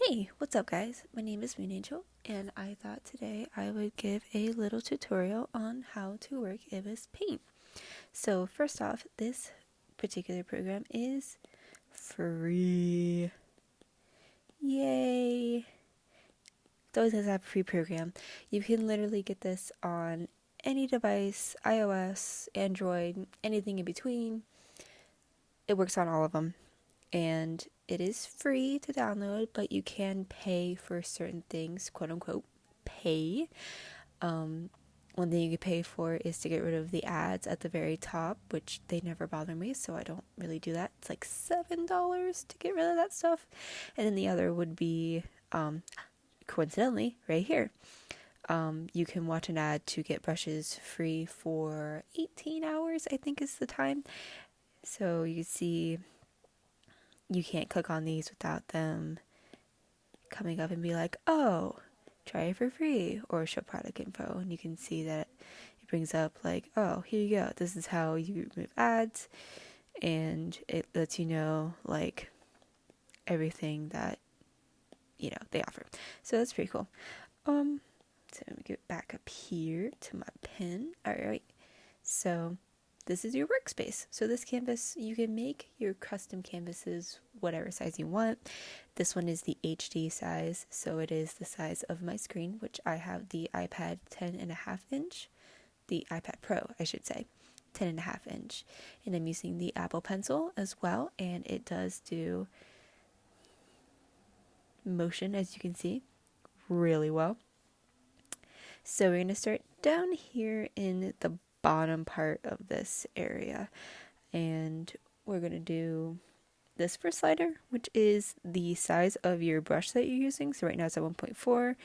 Hey, what's up guys? My name is Moon Angel and I thought today I would give a little tutorial on how to work Ibis Paint. So first off, this particular program is free. Yay! It always has to have a free program. You can literally get this on any device, iOS, Android, anything in between. It works on all of them. And it is free to download, but you can pay for certain things, quote unquote, pay. One thing you can pay for is to get rid of the ads at the very top, which they never bother me, so I don't really do that. It's like $7 to get rid of that stuff. And then the other would be, coincidentally, right here. You can watch an ad to get brushes free for 18 hours, I think is the time. So you see, you can't click on these without them coming up and be like, oh, try it for free, or show product info. And you can see that it brings up like, oh, here you go. This is how you remove ads. And it lets you know like everything that, they offer. So that's pretty cool. So let me get back up here to my pen. All right. So this is your workspace. So this canvas, you can make your custom canvases whatever size you want. This one is the HD size, so it is the size of my screen, which I have the iPad 10.5 inch, the iPad Pro, I should say, 10.5 inch. And I'm using the Apple Pencil as well, and it does do motion, as you can see, really well. So we're going to start down here in the bottom part of this area, and we're going to do this first slider, which is the size of your brush that you're using. So right now it's at 1.4,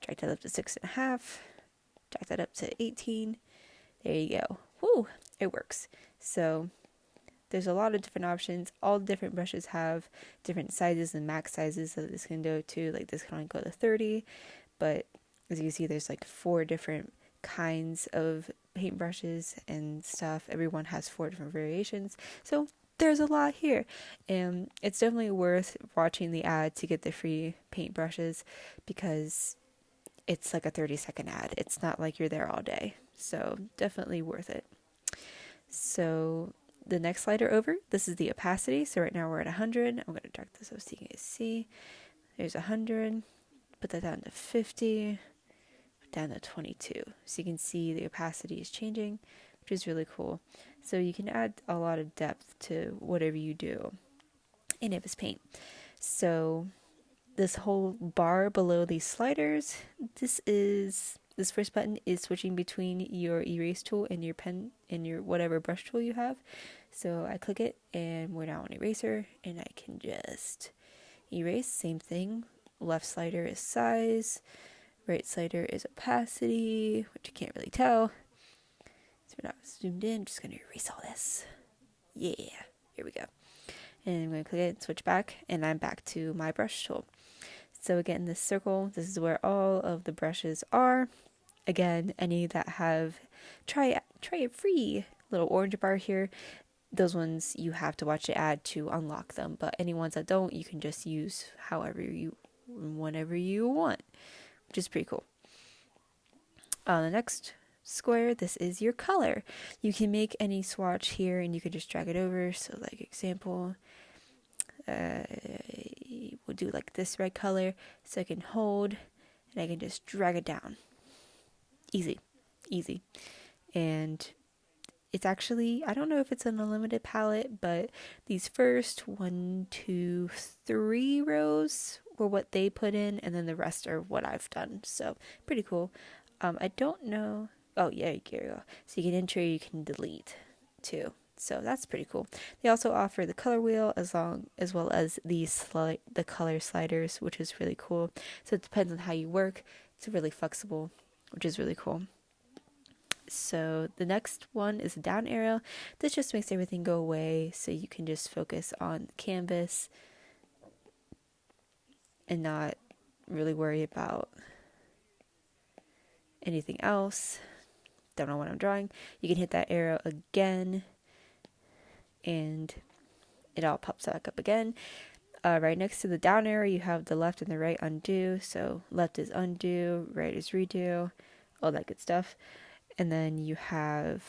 drag that up to 6.5, drag that up to 18. There you go. Woo, it works. So there's a lot of different options. All different brushes have different sizes and max sizes that this can go to. Like this can only go to 30, but as you can see, there's like 4 different kinds of paintbrushes and stuff. Everyone has 4 different variations, so there's a lot here, and it's definitely worth watching the ad to get the free paintbrushes because it's like a 30-second ad. It's not like you're there all day, so definitely worth it. So the next slider over, this is the opacity. So right now we're at 100. I'm going to drag this up so you guys see. There's 100. Put that down to 50. Down to 22. So you can see the opacity is changing, which is really cool. So you can add a lot of depth to whatever you do in Ibis Paint. So this whole bar below these sliders, this first button is switching between your erase tool and your pen and your whatever brush tool you have. So I click it and we're now on eraser, and I can just erase. Same thing. Left slider is size. Right slider is opacity, which you can't really tell. So we're not zoomed in. I'm just going to erase all this. Yeah, here we go. And I'm going to click it and switch back, and I'm back to my brush tool. So again, this circle, this is where all of the brushes are. Again, any that have try it free little orange bar here, those ones you have to watch the ad to unlock them. But any ones that don't, you can just use whenever you want, which is pretty cool. On the next square, this is your color. You can make any swatch here and you can just drag it over. So like example, we'll do like this red color, so I can hold and I can just drag it down. Easy. And it's actually, I don't know if it's an unlimited palette, but these first 1, 2, 3 rows were what they put in, and then the rest are what I've done. So pretty cool. I don't know. Oh yeah, here you go. So you can enter, you can delete too. So that's pretty cool. They also offer the color wheel as well as the color sliders, which is really cool. So it depends on how you work. It's really flexible, which is really cool. So the next one is a down arrow. This just makes everything go away, so you can just focus on the canvas and not really worry about anything else. Don't know what I'm drawing. You can hit that arrow again and it all pops back up again. Right next to the down arrow, you have the left and the right undo. So left is undo, right is redo, all that good stuff. And then you have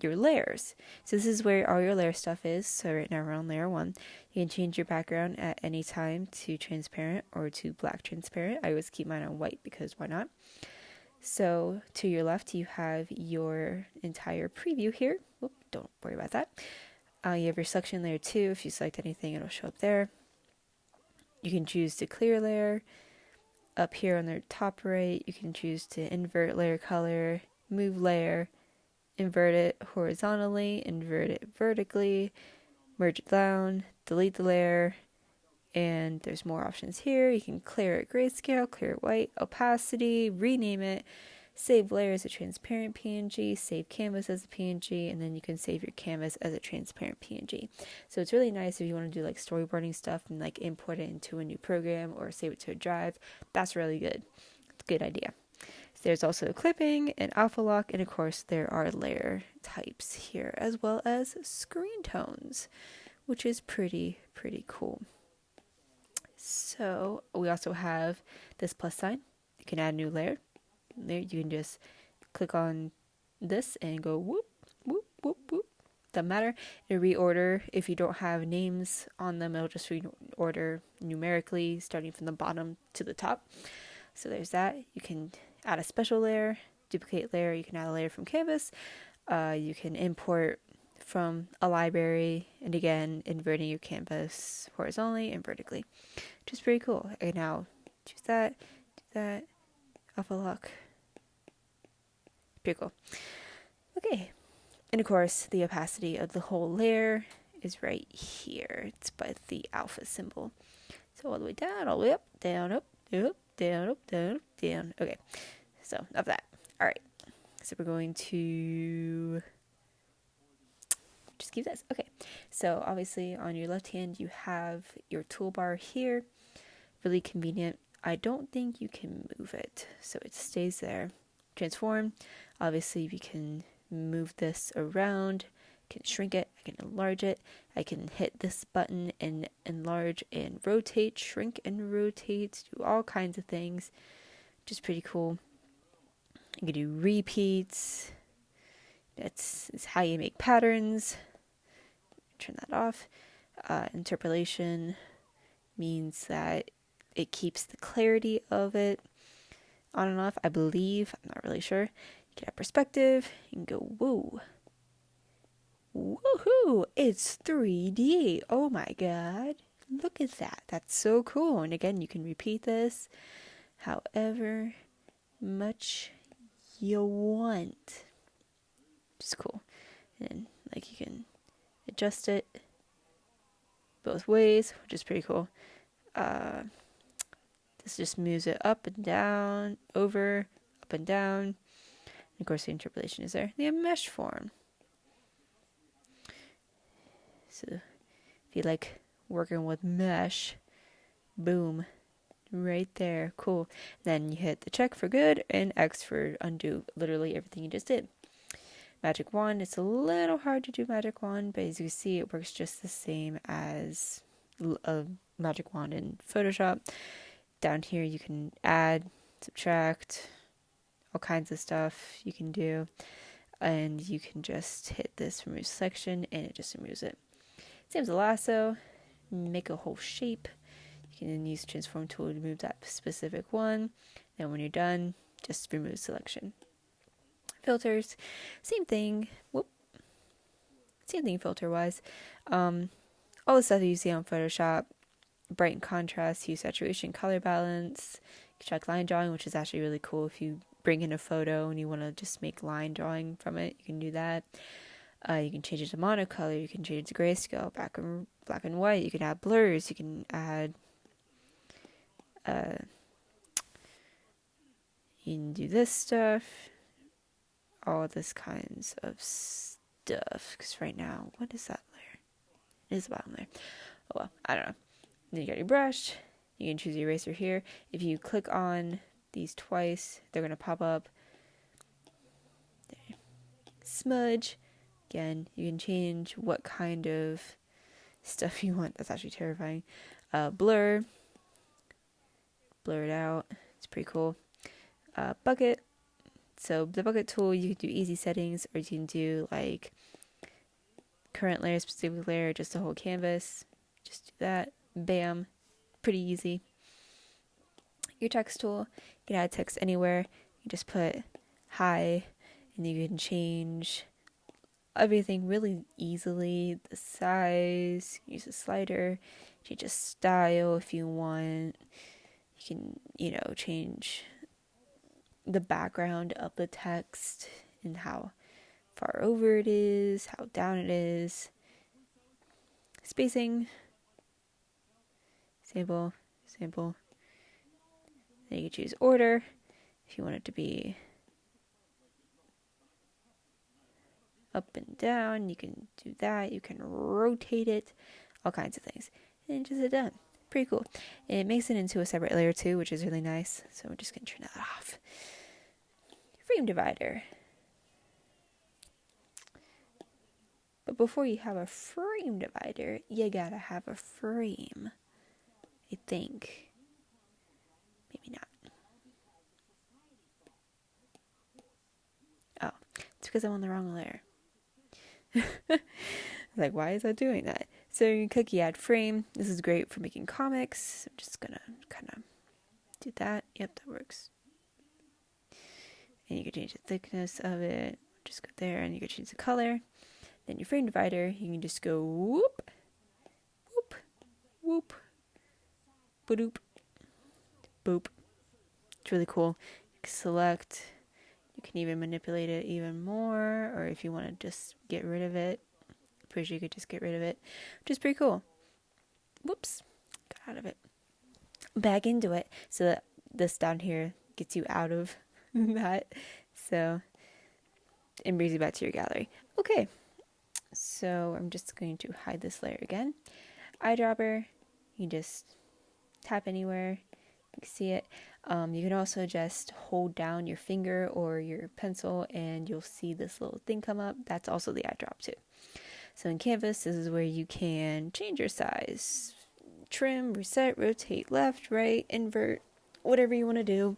your layers. So this is where all your layer stuff is. So right now we're on layer 1. You can change your background at any time to transparent or to black transparent. I always keep mine on white because why not? So to your left, you have your entire preview here. Whoop, don't worry about that. You have your selection layer 2. If you select anything, it'll show up there. You can choose to clear layer. Up here on the top right, you can choose to invert layer color, move layer, invert it horizontally, invert it vertically, merge it down, delete the layer, and there's more options here. You can clear it grayscale, clear it white, opacity, rename it, save layer as a transparent PNG, save canvas as a PNG, and then you can save your canvas as a transparent PNG. So it's really nice if you want to do like storyboarding stuff and like import it into a new program or save it to a drive. That's really good. It's a good idea. There's also clipping and alpha lock, and of course there are layer types here as well as screen tones, which is pretty cool. So we also have this plus sign. You can add a new layer. There you can just click on this and go whoop, whoop, whoop, whoop. Doesn't matter. It'll reorder. If you don't have names on them, it'll just reorder numerically starting from the bottom to the top. So there's that. You can add a special layer, duplicate layer. You can add a layer from canvas. You can import from a library, and again, inverting your canvas horizontally and vertically, which is pretty cool. I can now choose that, do that, alpha lock. Pretty cool. Okay, and of course, the opacity of the whole layer is right here. It's by the alpha symbol. So all the way down, all the way up, down, up, up, down, up, down, up, down. Okay, so of that. All right, so we're going to just keep this. Okay, so obviously on your left hand you have your toolbar here. Really convenient. I don't think you can move it, so it stays there. Transform. Obviously we can move this around. I can shrink it. I can enlarge it. I can hit this button and enlarge and rotate, shrink and rotate, do all kinds of things, which is pretty cool. You can do repeats. That's how you make patterns. Turn that off. Interpolation means that it keeps the clarity of it on and off, I believe. I'm not really sure. You can have perspective. You can go, whoa. Woohoo! It's 3D. Oh my god. Look at that. That's so cool. And again, you can repeat this however much you want. Which is cool. And like you can adjust it both ways, which is pretty cool. This just moves it up and down, over, up and down. And of course, the interpolation is there. The mesh form. So if you like working with mesh, boom, right there. Cool. Then you hit the check for good and X for undo literally everything you just did. Magic wand, it's a little hard to do magic wand, but as you see, it works just the same as a magic wand in Photoshop. Down here you can add, subtract, all kinds of stuff you can do, and you can just hit this remove selection and it just removes it. Same as a lasso, make a whole shape. You can then use the transform tool to move that specific one. Then when you're done, just remove selection. Filters, same thing. Whoop. Same thing filter wise. All the stuff that you see on Photoshop. Bright and contrast, hue, saturation, color balance. You can check line drawing, which is actually really cool. If you bring in a photo and you want to just make line drawing from it, you can do that. You can change it to monocolor. You can change it to grayscale, black and white. You can add blurs. You can add. You can do this stuff. All this kinds of stuff. Because right now, what is that layer? It is the bottom layer. Oh well, I don't know. Then you got your brush. You can choose your eraser here. If you click on these twice, they're going to pop up. There. Smudge. Again, you can change what kind of stuff you want. That's actually terrifying. Blur it out. It's pretty cool. Bucket. So the bucket tool, you can do easy settings, or you can do like current layer, specific layer, just the whole canvas. Just do that. Bam. Pretty easy. Your text tool, you can add text anywhere. You just put hi, and you can change everything really easily. The size, use a slider, change a style if you want. You can, change the background of the text and how far over it is, how down it is. Spacing, sample. Then you can choose order if you want it to be up and down. You can do that. You can rotate it, all kinds of things. And just done. Pretty cool. And it makes it into a separate layer too, which is really nice. So we're just going to turn that off. Frame divider. But before you have a frame divider, you gotta have a frame. I think. Maybe not. Oh, it's because I'm on the wrong layer. Like, why is that doing that? So you can click add frame. This is great for making comics. I'm just gonna kind of do that. Yep, that works. And you can change the thickness of it. Just go there, and you can change the color. Then your frame divider, you can just go whoop, whoop, whoop, boop, boop. It's really cool. You can select. You can even manipulate it even more, or if you want to just get rid of it, I'm pretty sure you could just get rid of it, which is pretty cool. Whoops, got out of it. Back into it, so that this down here gets you out of that, so, and brings you back to your gallery. Okay, so I'm just going to hide this layer again. Eyedropper, you just tap anywhere, you can see it. You can also just hold down your finger or your pencil and you'll see this little thing come up. That's also the eyedrop too. So in Canvas, this is where you can change your size, trim, reset, rotate, left, right, invert, whatever you want to do.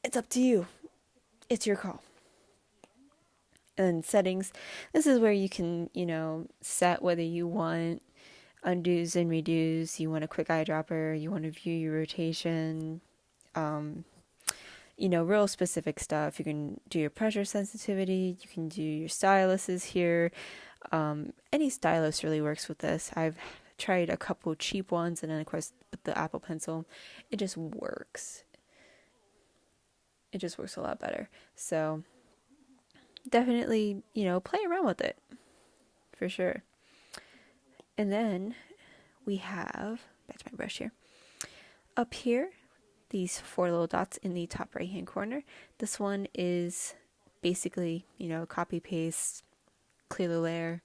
It's up to you. It's your call. And settings, this is where you can, set whether you want undos and redos, you want a quick eyedropper, you want to view your rotation, real specific stuff. You can do your pressure sensitivity, you can do your styluses here. Any stylus really works with this. I've tried a couple cheap ones, and then of course with the Apple Pencil, it just works. It just works a lot better. So definitely, play around with it for sure. And then we have, back to my brush here, up here, these 4 little dots in the top right hand corner. This one is basically, copy paste, clear the layer,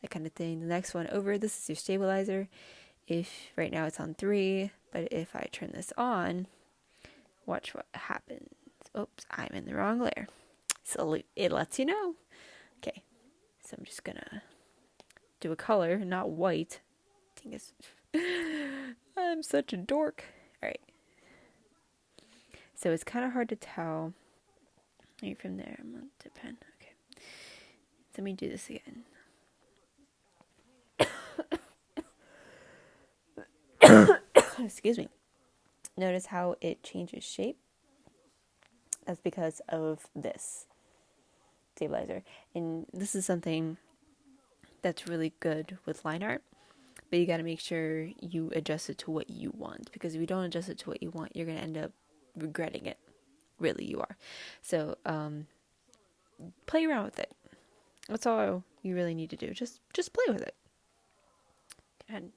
that kind of thing. The next one over, this is your stabilizer. If right now it's on 3, but if I turn this on, watch what happens. Oops, I'm in the wrong layer. So it lets you know. Okay, so I'm just gonna do a color, not white. I'm such a dork. Alright. So it's kind of hard to tell. Right from there, I'm on the pen. Okay. Let me do this again. Excuse me. Notice how it changes shape. That's because of this stabilizer. And this is something that's really good with line art, but you got to make sure you adjust it to what you want, because if you don't adjust it to what you want, you're going to end up regretting it. Really, you are. So play around with it. That's all you really need to do. Just play with it. Go ahead.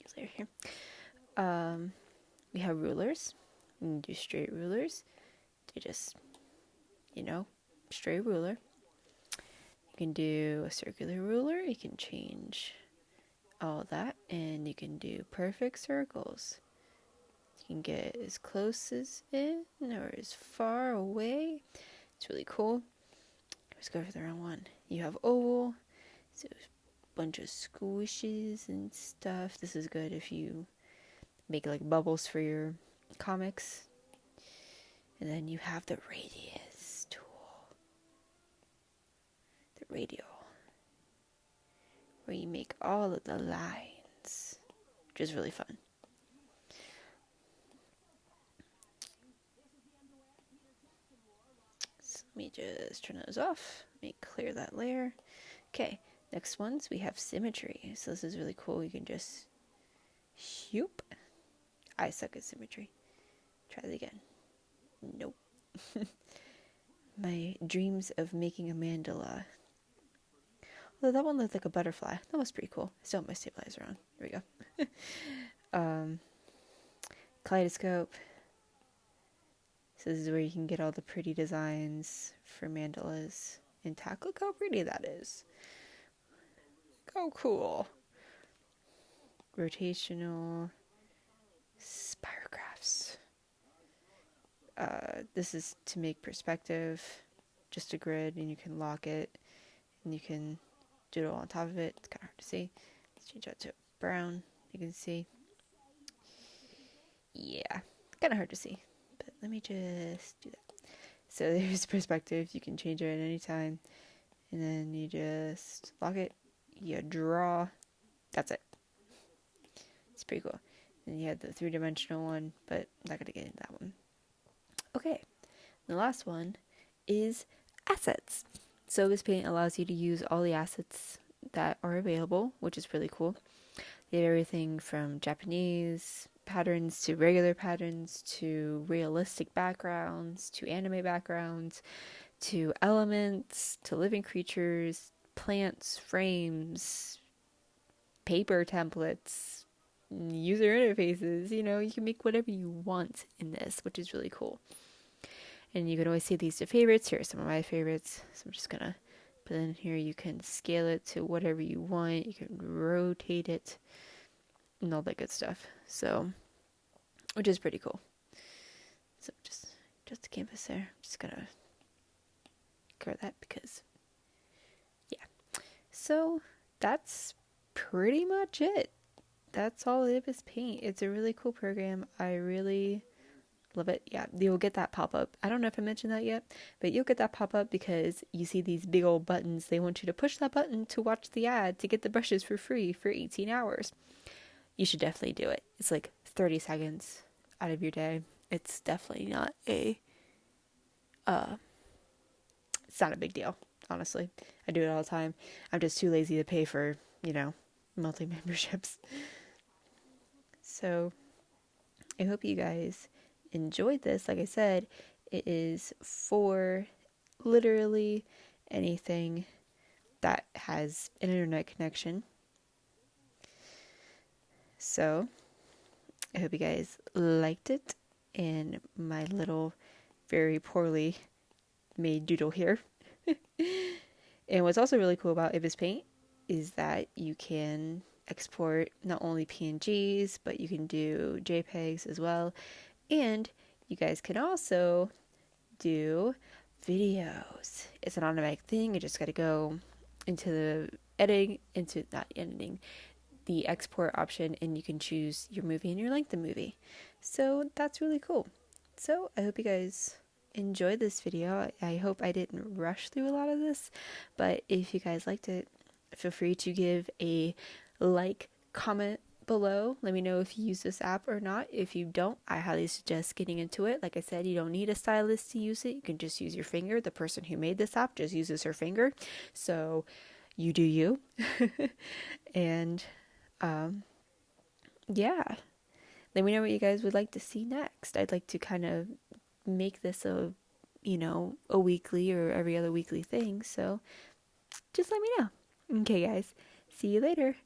Use layer here. We have rulers. You can do straight rulers. Do just, straight ruler. You can do a circular ruler. You can change all that, and you can do perfect circles. You can get as close as in or as far away. It's really cool. Let's go for the wrong one. You have oval. So bunch of squishes and stuff. This is good if you make like bubbles for your comics. And then you have the radius tool. The radial. Where you make all of the lines. Which is really fun. So let me just turn those off. Let me clear that layer. Okay, next ones we have symmetry. So this is really cool. You can just shoop. I suck at symmetry. Try it again. Nope. My dreams of making a mandala. Although that one looked like a butterfly. That was pretty cool. I still have my stabilizer on. Here we go. Kaleidoscope. So this is where you can get all the pretty designs for mandalas intact. Look how pretty that is. Oh, cool. Rotational spirographs. This is to make perspective, just a grid, and you can lock it, and you can do it all on top of it. It's kind of hard to see. Let's change that to brown. You can see. Yeah, kind of hard to see, but let me just do that. So there's perspective. You can change it at any time, and then you just lock it. You draw. That's it. It's pretty cool. Then you have the 3-dimensional one, but I'm not gonna get into that one. Okay, the last one is assets. So Ibis Paint allows you to use all the assets that are available, which is really cool. You have everything from Japanese patterns to regular patterns to realistic backgrounds to anime backgrounds to elements to living creatures, plants, frames, paper templates, user interfaces. You know, you can make whatever you want in this, which is really cool. And you can always see these to favorites. Here are some of my favorites. So I'm just gonna put in here. You can scale it to whatever you want. You can rotate it and all that good stuff. So, which is pretty cool. So just the canvas there. I'm just gonna cover that because, yeah. So that's pretty much it. That's all Ibis Paint. It's a really cool program. I really love it. Yeah, you'll get that pop-up. I don't know if I mentioned that yet, but you'll get that pop-up because you see these big old buttons. They want you to push that button to watch the ad to get the brushes for free for 18 hours. You should definitely do it. It's like 30 seconds out of your day. It's definitely not it's not a big deal, honestly. I do it all the time. I'm just too lazy to pay for, monthly memberships. So I hope you guys enjoyed this. Like I said, it is for literally anything that has an internet connection. So I hope you guys liked it and my little very poorly made doodle here. And what's also really cool about Ibis Paint is that you can export not only PNGs, but you can do JPEGs as well. And you guys can also do videos. It's an automatic thing. You just got to go into the the export option, and you can choose your movie and your length of movie. So that's really cool. So I hope you guys enjoyed this video. I hope I didn't rush through a lot of this, but if you guys liked it, feel free to give a like, comment below. Let me know if you use this app or not. If you don't, I highly suggest getting into it. Like I said, you don't need a stylus to use it. You can just use your finger. The person who made this app just uses her finger. So you do you. And yeah. Let me know what you guys would like to see next. I'd like to kind of make this a weekly or every other weekly thing. So just let me know. Okay, guys. See you later.